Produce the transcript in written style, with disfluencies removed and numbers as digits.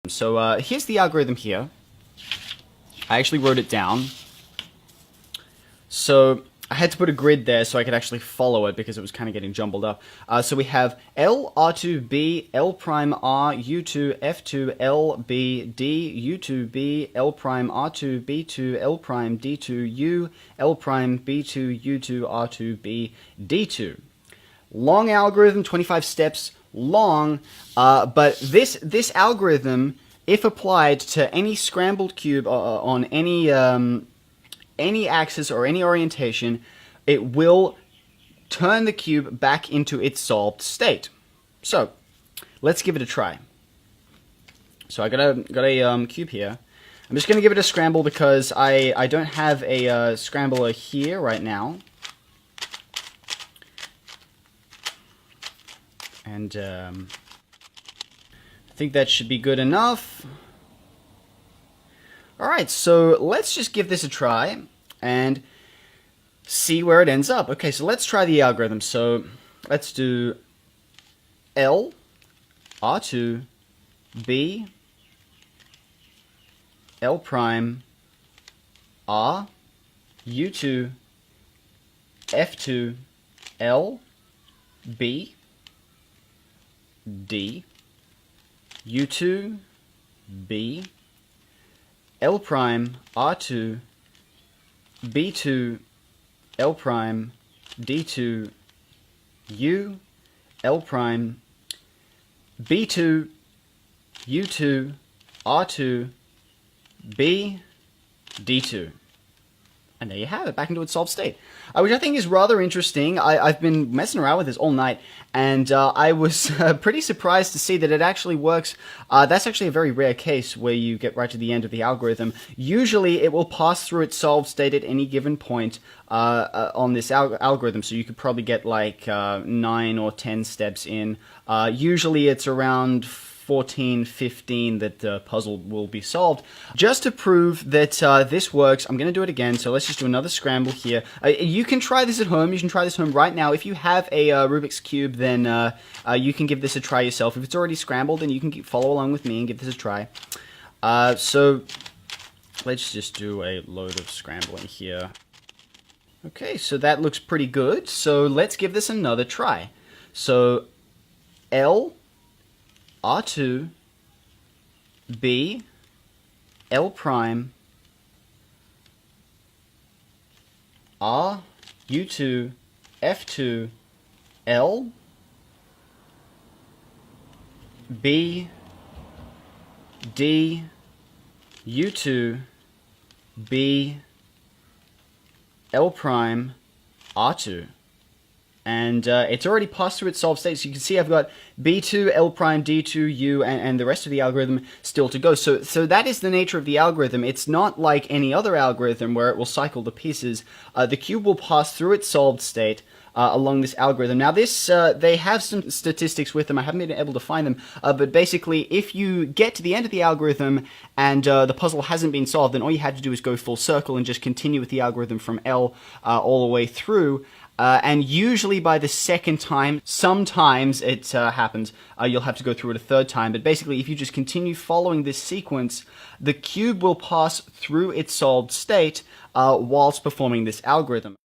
So here's the algorithm here. I actually wrote it down. So I had to put a grid there so I could actually follow it because it was kind of getting jumbled up. So we have L, R2, B, L prime, R, U2, F2, L, B, D, U2, B, L prime, R2, B2, L prime, D2, U, L prime, B2, U2, R2, B, D2. Long algorithm, 25 steps long, but this algorithm, if applied to any scrambled cube on any axis or any orientation, it will turn the cube back into its solved state. So let's give it a try. So I got a cube here. I'm just going to give it a scramble because I don't have a scrambler here right now. And I think that should be good enough. Alright, so let's just give this a try and see where it ends up. Okay, so let's try the algorithm. So let's do L, R2, B, L prime, R, U2, F2, L, B, D, U2, B, L prime, R2, B2, L prime, D2, U, L prime, B2, U2, R2, B, D2. And there you have it, back into its solved state, which I think is rather interesting. I've been messing around with this all night, and I was pretty surprised to see that it actually works. That's actually a very rare case where you get right to the end of the algorithm. Usually it will pass through its solved state at any given point on this algorithm, so you could probably get like 9 or 10 steps in. Usually it's around 14, 15 that the puzzle will be solved. Just to prove that this works, I'm going to do it again. So let's just do another scramble here. You can try this at home. You can try this at home right now. If you have a Rubik's Cube, then you can give this a try yourself. If it's already scrambled, then you can follow along with me and give this a try. So let's just do a load of scrambling here. Okay, so that looks pretty good. So let's give this another try. So L, R2, B, L prime, R, U2, F2, L, B, D, U2, B, L prime, R2. And it's already passed through its solved state, so you can see I've got B2, L prime, D2, U, and the rest of the algorithm still to go. So that is the nature of the algorithm. It's not like any other algorithm where it will cycle the pieces. The cube will pass through its solved state along this algorithm. Now this, they have some statistics with them. I haven't been able to find them, but basically if you get to the end of the algorithm and the puzzle hasn't been solved, then all you had to do is go full circle and just continue with the algorithm from L all the way through. And usually by the second time, sometimes it happens, you'll have to go through it a third time. But basically, if you just continue following this sequence, the cube will pass through its solved state whilst performing this algorithm.